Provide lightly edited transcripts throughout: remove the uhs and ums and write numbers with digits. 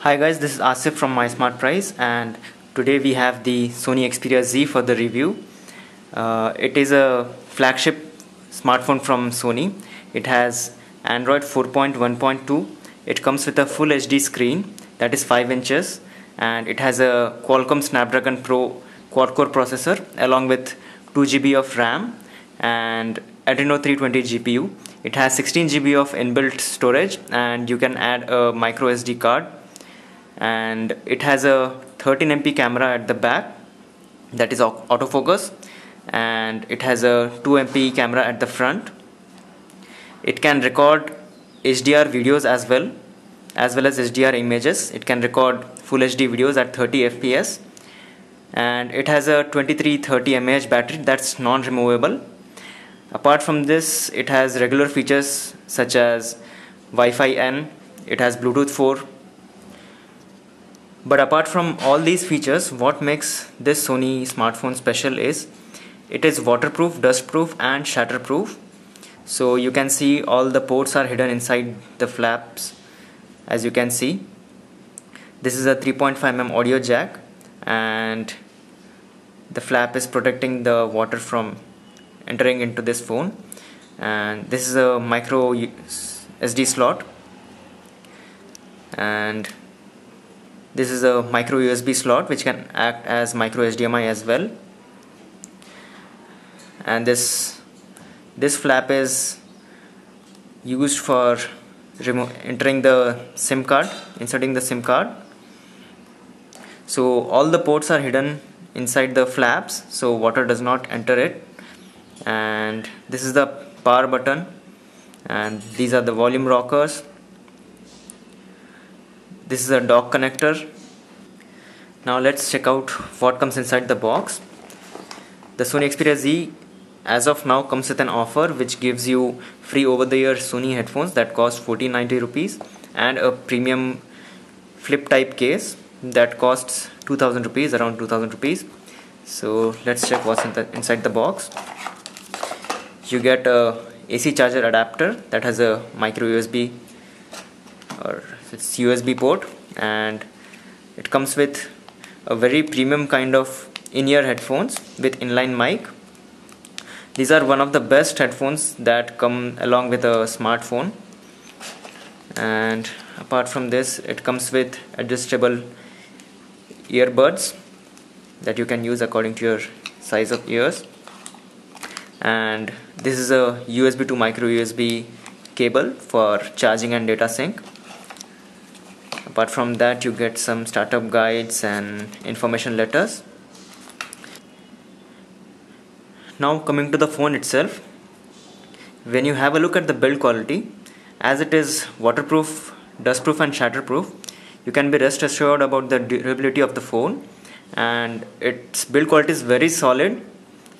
Hi guys, this is Asif from MySmartPrice, and today we have the Sony Xperia Z for the review. It is a flagship smartphone from Sony. It has Android 4.1.2. It comes with a full HD screen that is 5 inches, and it has a Qualcomm Snapdragon Pro quad-core processor along with 2 GB of RAM and Adreno 320 GPU. It has 16 GB of inbuilt storage, and you can add a micro SD card. And it has a 13 MP camera at the back, that is autofocus, and it has a 2 MP camera at the front. It can record HDR videos as well as HDR images. It can record full HD videos at 30 fps, and it has a 2330 mAh battery that's non-removable. Apart from this, it has regular features such as Wi-Fi N. It has Bluetooth 4. But apart from all these features, what makes this Sony smartphone special is it is waterproof, dustproof and shatterproof. So you can see all the ports are hidden inside the flaps. As you can see, this is a 3.5mm audio jack, and the flap is protecting the water from entering into this phone. And this is a micro SD slot, and this is a micro USB slot which can act as micro HDMI as well. And this flap is used for entering the SIM card, inserting the SIM card. So all the ports are hidden inside the flaps, so water does not enter it. And this is the power button, and these are the volume rockers. This is a dock connector. Now let's check out what comes inside the box. The Sony Xperia Z as of now comes with an offer which gives you free over-the-ear Sony headphones that cost 1490 rupees and a premium flip type case that costs 2000 rupees, around 2000 rupees. So let's check what's inside the box. You get a AC charger adapter that has a micro USB, or it's USB port, and it comes with a very premium kind of in-ear headphones with inline mic. These are one of the best headphones that come along with a smartphone. And apart from this, it comes with adjustable earbuds that you can use according to your size of ears. And this is a USB to micro USB cable for charging and data sync. Apart from that, you get some startup guides and information letters. Now coming to the phone itself, when you have a look at the build quality, as it is waterproof, dustproof and shatterproof, you can be rest assured about the durability of the phone. And its build quality is very solid,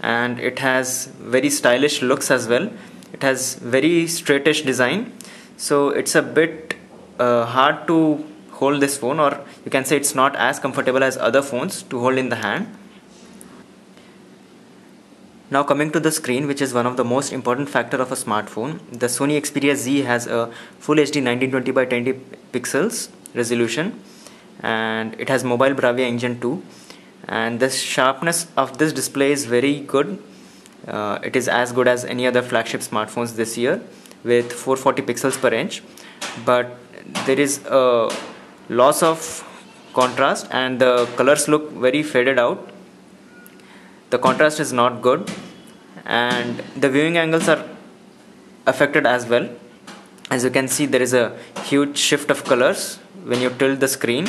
and it has very stylish looks as well. It has very straightish design, so it's a bit hard to hold this phone, or you can say it's not as comfortable as other phones to hold in the hand. Now coming to the screen, which is one of the most important factor of a smartphone, the Sony Xperia Z has a Full HD 1920 by 1080 pixels resolution, and it has mobile Bravia engine too. And the sharpness of this display is very good. It is as good as any other flagship smartphones this year with 440 pixels per inch, but there is a loss of contrast and the colors look very faded out. The contrast is not good, and the viewing angles are affected as well. As you can see, there is a huge shift of colors when you tilt the screen.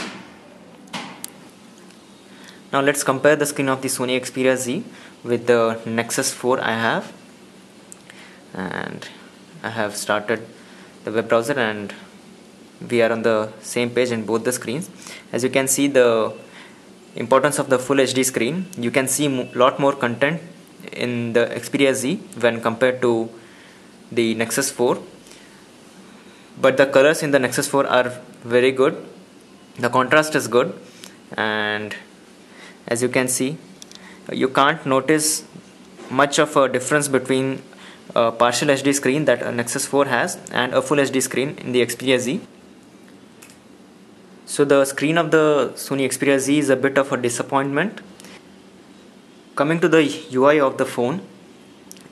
Now let's compare the screen of the Sony Xperia Z with the Nexus 4 I have. And I have started the web browser, and we are on the same page in both the screens. As you can see, the importance of the Full HD screen, you can see lot more content in the Xperia Z when compared to the Nexus 4. But the colors in the Nexus 4 are very good. The contrast is good, and as you can see, you can't notice much of a difference between a partial HD screen that a Nexus 4 has and a Full HD screen in the Xperia Z. So the screen of the Sony Xperia Z is a bit of a disappointment. Coming to the UI of the phone,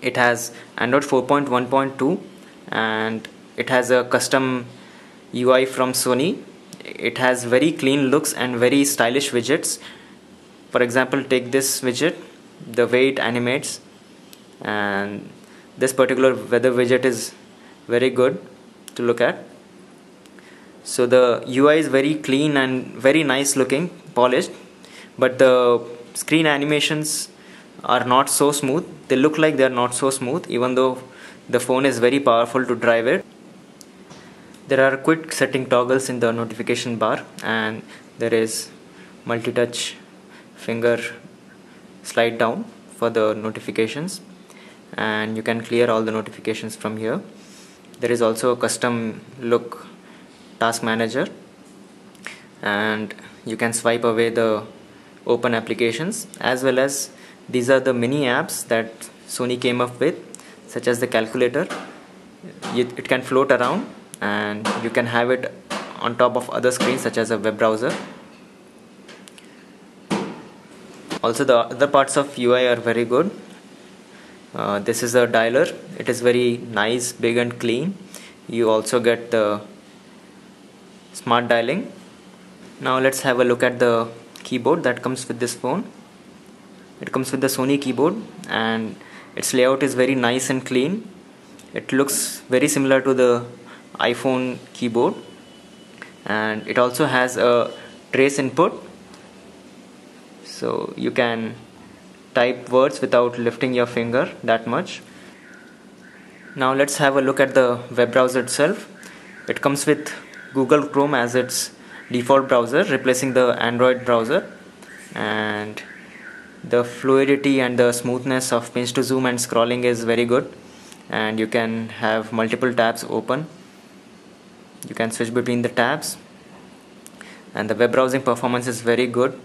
it has Android 4.1.2 and it has a custom UI from Sony. It has very clean looks and very stylish widgets. For example, take this widget, the way it animates, and this particular weather widget is very good to look at. So the UI is very clean and very nice looking, polished, but the screen animations are not so smooth. They look like they are not so smooth even though the phone is very powerful to drive it. There are quick setting toggles in the notification bar, and there is multi-touch finger slide down for the notifications, and you can clear all the notifications from here. There is also a custom look task manager, and you can swipe away the open applications, as well as these are the mini apps that Sony came up with, such as the calculator. It can float around and you can have it on top of other screens such as a web browser. Also the other parts of UI are very good. This is a dialer. It is very nice, big and clean. You also get the smart dialing. Now let's have a look at the keyboard that comes with this phone. It comes with the Sony keyboard and its layout is very nice and clean. It looks very similar to the iPhone keyboard, and it also has a trace input, so you can type words without lifting your finger that much. Now let's have a look at the web browser itself. It comes with Google Chrome as its default browser, replacing the Android browser, and the fluidity and the smoothness of pinch to zoom and scrolling is very good, and you can have multiple tabs open. You can switch between the tabs, and the web browsing performance is very good,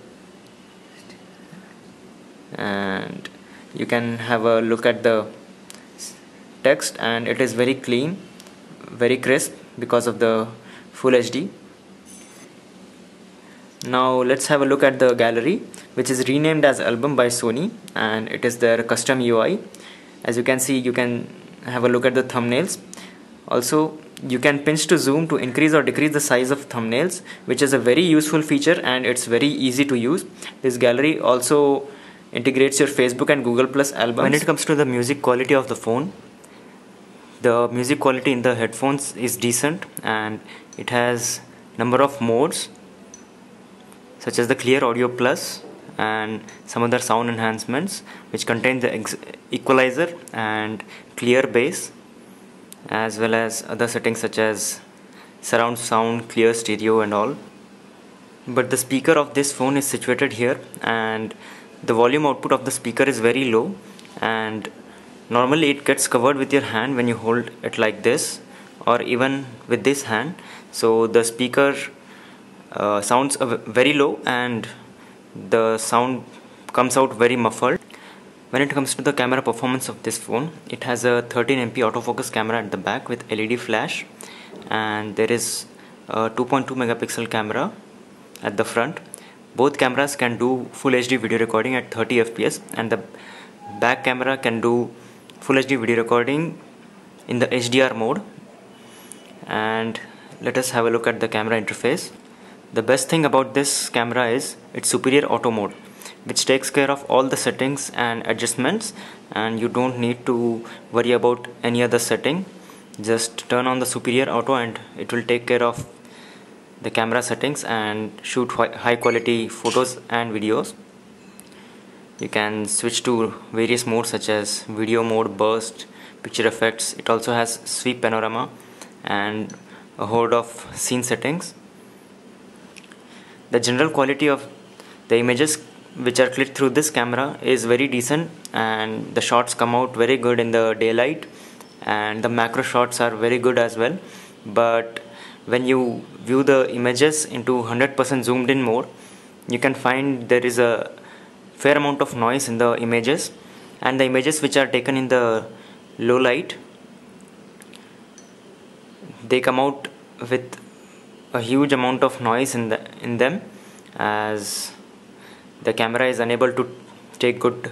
and you can have a look at the text, and it is very clean, very crisp because of the Full HD. Now let's have a look at the gallery, which is renamed as Album by Sony, and it is their custom UI. As you can see, you can have a look at the thumbnails. Also, you can pinch to zoom to increase or decrease the size of thumbnails, which is a very useful feature and it's very easy to use. This gallery also integrates your Facebook and Google Plus albums. When it comes to the music quality of the phone, the music quality in the headphones is decent, and it has number of modes such as the Clear Audio Plus and some other sound enhancements, which contain the equalizer and clear bass, as well as other settings such as surround sound, clear stereo and all. But the speaker of this phone is situated here, and the volume output of the speaker is very low, and normally it gets covered with your hand when you hold it like this, or even with this hand. So the speaker sounds very low and the sound comes out very muffled. When it comes to the camera performance of this phone, it has a 13MP autofocus camera at the back with LED flash, and there is a 2.2 megapixel camera at the front. Both cameras can do Full HD video recording at 30 fps, and the back camera can do Full HD video recording in the HDR mode. And let us have a look at the camera interface. The best thing about this camera is its superior auto mode, which takes care of all the settings and adjustments, and you don't need to worry about any other setting. Just turn on the superior auto and it will take care of the camera settings and shoot high quality photos and videos. You can switch to various modes such as video mode, burst, picture effects. It also has sweep panorama and a horde of scene settings. The general quality of the images which are clicked through this camera is very decent, and the shots come out very good in the daylight, and the macro shots are very good as well. But when you view the images into 100% zoomed in mode, you can find there is a fair amount of noise in the images, and the images which are taken in the low light, they come out with a huge amount of noise in them, as the camera is unable to take good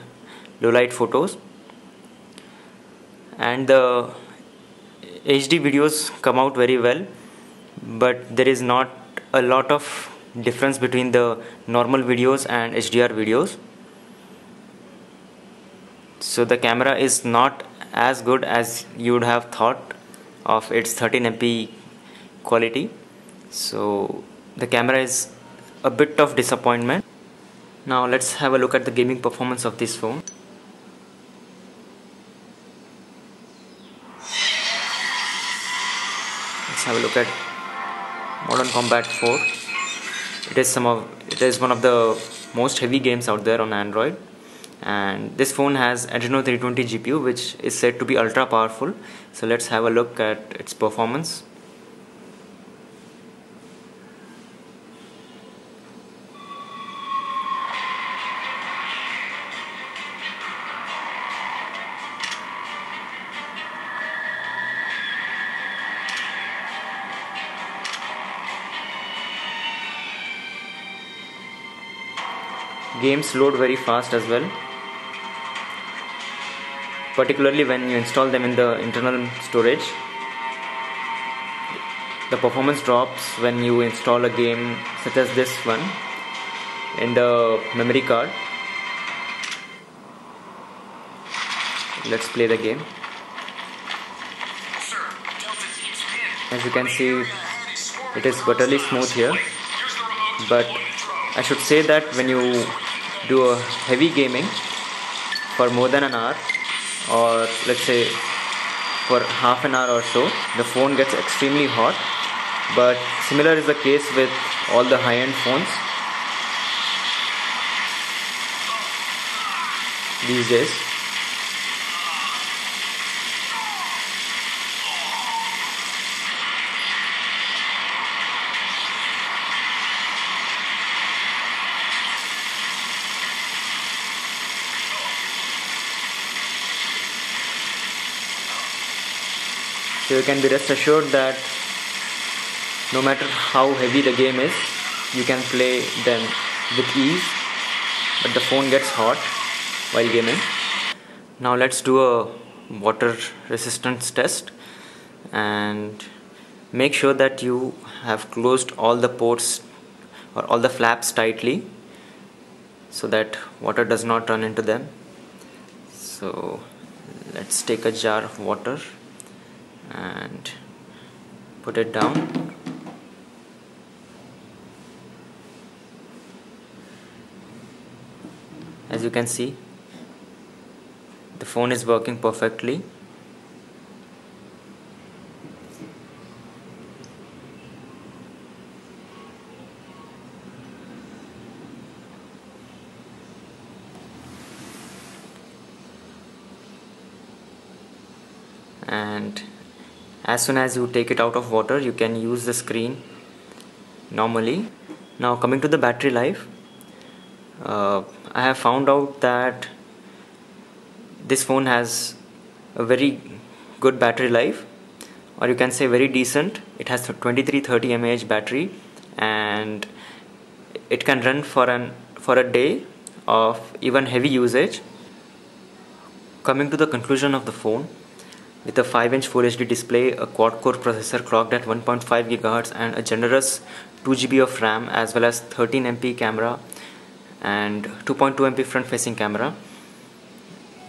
low light photos, and the HD videos come out very well, but there is not a lot of difference between the normal videos and HDR videos. So the camera is not as good as you would have thought of its 13MP quality. So the camera is a bit of disappointment. Now let's have a look at the gaming performance of this phone. Let's have a look at Modern Combat 4. It is one of the most heavy games out there on Android, and this phone has Adreno 320 GPU, which is said to be ultra powerful. So let's have a look at its performance. Games load very fast as well, particularly when you install them in the internal storage. The performance drops when you install a game such as this one in the memory card. Let's play the game. As you can see, it is butterly smooth here, but I should say that when you do a heavy gaming for more than an hour, or let's say for half an hour or so, the phone gets extremely hot. But similar is the case with all the high-end phones these days. So you can be rest assured that no matter how heavy the game is, you can play them with ease, but the phone gets hot while gaming. Now let's do a water resistance test, and make sure that you have closed all the ports or all the flaps tightly so that water does not run into them. So let's take a jar of water and put it down. As you can see, the phone is working perfectly. And as soon as you take it out of water, you can use the screen normally. Now coming to the battery life, I have found out that this phone has a very good battery life, or you can say very decent. It has 2330 mAh battery, and it can run for a day of even heavy usage. Coming to the conclusion of the phone, with a 5-inch Full HD display, a quad-core processor clocked at 1.5 GHz, and a generous 2 GB of RAM, as well as 13MP camera and 2.2 MP front-facing camera,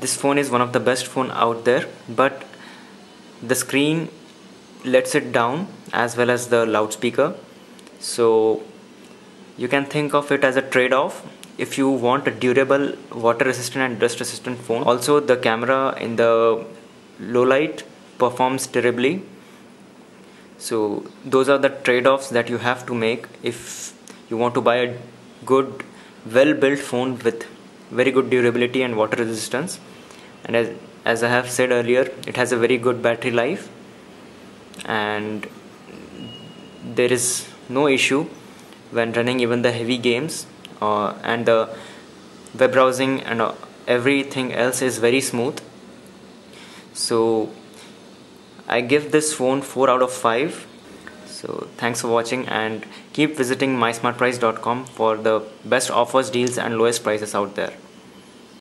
this phone is one of the best phone out there. But the screen lets it down, as well as the loudspeaker. So you can think of it as a trade-off if you want a durable, water-resistant and dust-resistant phone. Also, the camera in the low light performs terribly. So those are the trade-offs that you have to make if you want to buy a good, well-built phone with very good durability and water resistance. And as I have said earlier, it has a very good battery life, and there is no issue when running even the heavy games, and the web browsing and everything else is very smooth. So I give this phone 4 out of 5. So thanks for watching, and keep visiting mysmartprice.com for the best offers, deals and lowest prices out there.